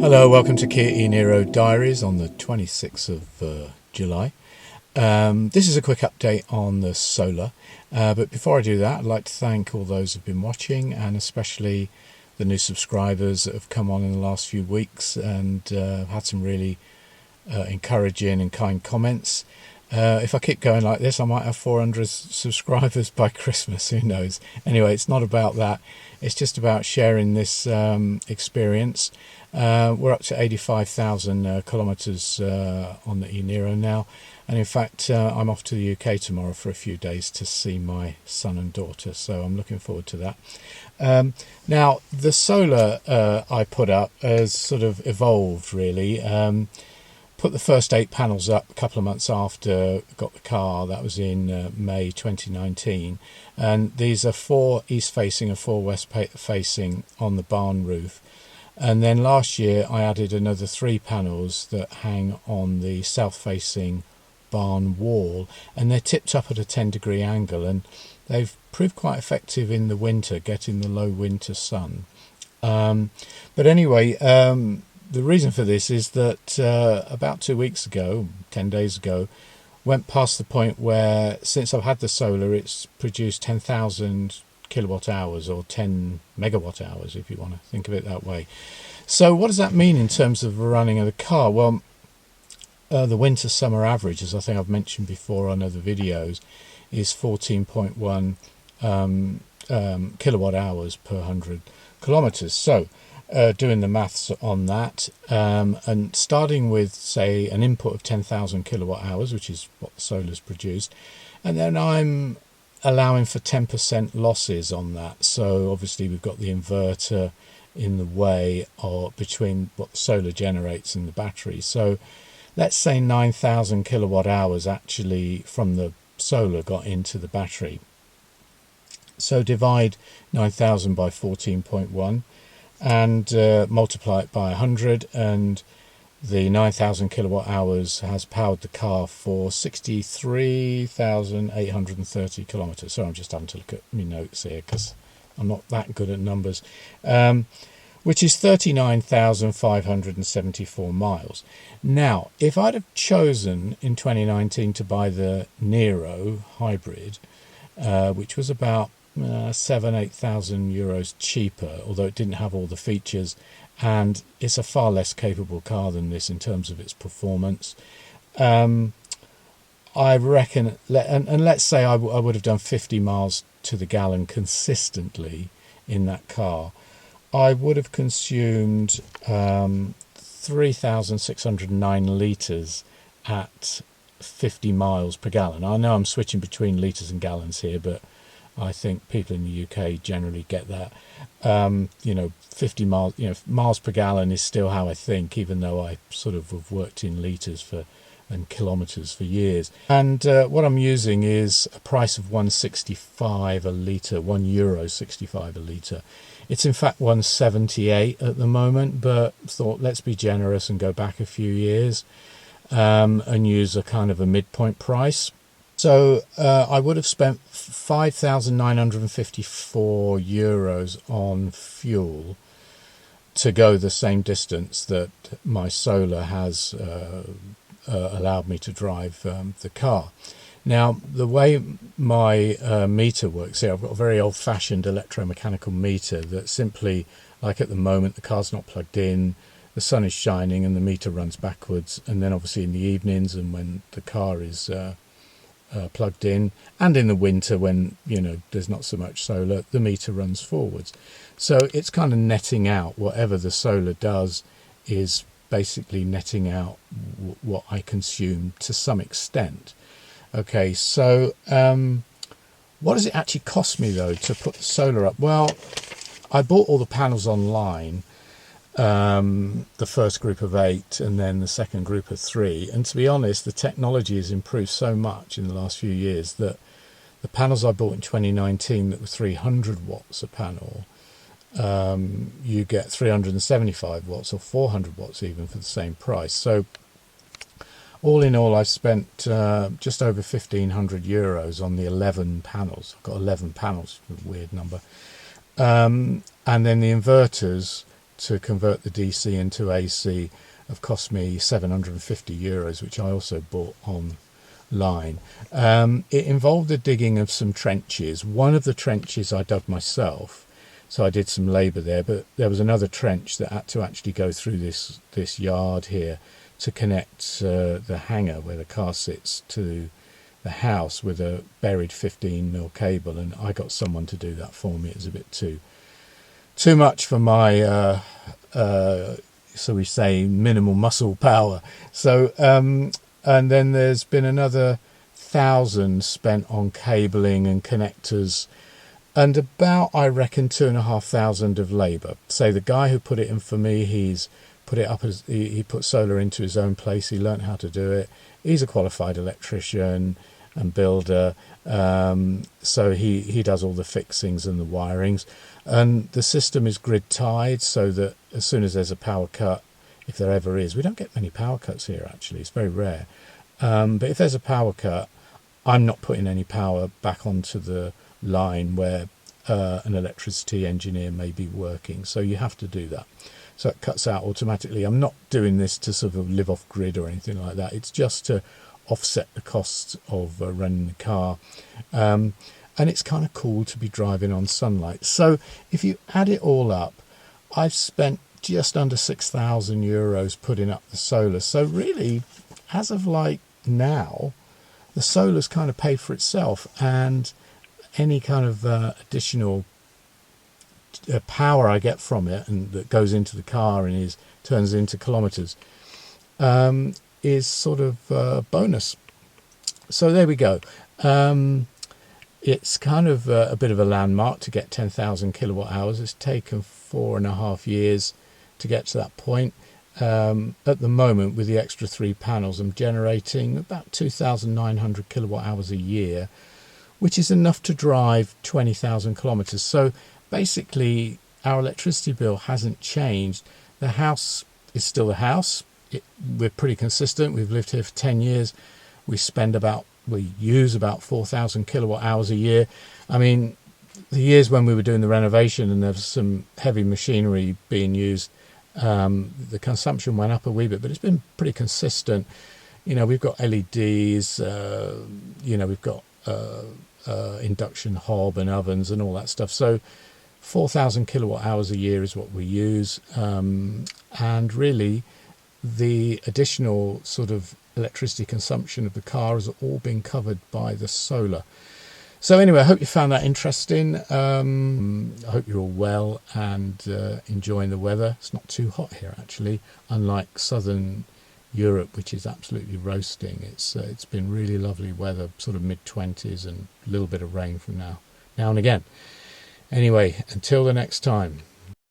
Hello, welcome to Kia e-Niro Diaries on the 26th of July. This is a quick update on the solar, but before I do that, I'd like to thank all those who've been watching, and especially the new subscribers that have come on in the last few weeks and had some really encouraging and kind comments. If I keep going like this, I might have 400 subscribers by Christmas, who knows. Anyway, it's not about that, it's just about sharing this experience. We're up to 85,000 kilometres on the e-Niro now, and in fact I'm off to the UK tomorrow for a few days to see my son and daughter, so I'm looking forward to that. Now the solar I put up has sort of evolved really. Put the first 8 panels up a couple of months after I got the car. That was in May 2019, and these are 4 east facing and 4 west facing on the barn roof. And then last year I added another 3 panels that hang on the south facing barn wall, and they're tipped up at a 10-degree angle, and they've proved quite effective in the winter, getting the low winter sun. But anyway, the reason for this is that about 2 weeks ago, 10 days ago, went past the point where, since I've had the solar, it's produced 10,000 kilowatt hours, or 10 megawatt hours if you want to think of it that way. So what does that mean in terms of the running of the car? Well, the winter summer average, as I think I've mentioned before on other videos, is 14.1 kilowatt hours per 100 kilometers. So doing the maths on that, and starting with, say, an input of 10,000 kilowatt hours, which is what the solar's produced, and then I'm allowing for 10% losses on that. So obviously we've got the inverter in the way, or between what the solar generates and the battery. So let's say 9,000 kilowatt hours actually from the solar got into the battery. So divide 9,000 by 14.1 and multiply it by 100, and the 9,000 kilowatt hours has powered the car for 63,830 kilometres. So I'm just having to look at my notes here because I'm not that good at numbers, which is 39,574 miles. Now, if I'd have chosen in 2019 to buy the Niro hybrid, which was about 8,000 euros cheaper, although it didn't have all the features, and it's a far less capable car than this in terms of its performance. I reckon, and let's say I would have done 50 miles to the gallon consistently in that car, I would have consumed 3,609 litres at 50 miles per gallon. I know I'm switching between litres and gallons here, but I think people in the UK generally get that. 50 miles, miles per gallon is still how I think, even though I sort of have worked in litres and kilometres for years. And what I'm using is a price of 1.65 a litre, €1.65 a litre. It's in fact 1.78 at the moment, but thought let's be generous and go back a few years and use a kind of a midpoint price. So I would have spent 5,954 euros on fuel to go the same distance that my solar has allowed me to drive the car. Now, the way my meter works here, I've got a very old-fashioned electromechanical meter that simply, like at the moment, the car's not plugged in, the sun is shining and the meter runs backwards, and then obviously in the evenings and when the car is plugged in, and in the winter when there's not so much solar, the meter runs forwards. So it's kind of netting out whatever the solar does, is basically netting out what I consume to some extent. Okay, so what does it actually cost me though to put the solar up? Well, I bought all the panels online, the first group of 8 and then the second group of 3, and to be honest, the technology has improved so much in the last few years that the panels I bought in 2019 that were 300 watts a panel, you get 375 watts or 400 watts even for the same price. So all in all, I've spent just over 1,500 euros on the 11 panels. I've got 11 panels, a weird number. And then the inverters to convert the DC into AC have cost me €750, which I also bought online. It involved the digging of some trenches. One of the trenches I dug myself, so I did some labour there, but there was another trench that had to actually go through this yard here to connect the hangar where the car sits to the house with a buried 15mm cable, and I got someone to do that for me. It was a bit too much for my so we say minimal muscle power. So and then there's been another 1,000 spent on cabling and connectors, and about, I reckon, 2,500 of labour. Say the guy who put it in for me, he's put it up as he put solar into his own place. He learnt how to do it. He's a qualified electrician and builder, so he does all the fixings and the wirings. And the system is grid tied, so that as soon as there's a power cut, if there ever is, we don't get many power cuts here actually, it's very rare, but if there's a power cut, I'm not putting any power back onto the line where an electricity engineer may be working, so you have to do that. So it cuts out automatically. I'm not doing this to sort of live off grid or anything like that. It's just to offset the costs of running the car. And it's kind of cool to be driving on sunlight. So if you add it all up, I've spent just under €6,000 putting up the solar. So really, as of like now, the solar's kind of paid for itself, and any kind of additional power I get from it and that goes into the car and turns into kilometres is sort of bonus. So there we go. It's kind of a bit of a landmark to get 10,000 kilowatt hours. It's taken 4.5 years to get to that point. At the moment, with the extra 3 panels, I'm generating about 2,900 kilowatt hours a year, which is enough to drive 20,000 kilometres. So basically, our electricity bill hasn't changed. The house is still the house. We're pretty consistent. We've lived here for 10 years. We use about 4,000 kilowatt hours a year. I mean, the years when we were doing the renovation and there was some heavy machinery being used, the consumption went up a wee bit, but it's been pretty consistent. You know, we've got LEDs, we've got induction hob and ovens and all that stuff. So 4,000 kilowatt hours a year is what we use. And really, the additional sort of electricity consumption of the car has all been covered by the solar. So anyway, I hope you found that interesting. I hope you're all well and enjoying the weather. It's not too hot here actually, unlike southern Europe, which is absolutely roasting. It's been really lovely weather, sort of mid-20s, and a little bit of rain from now and again. Anyway, until the next time.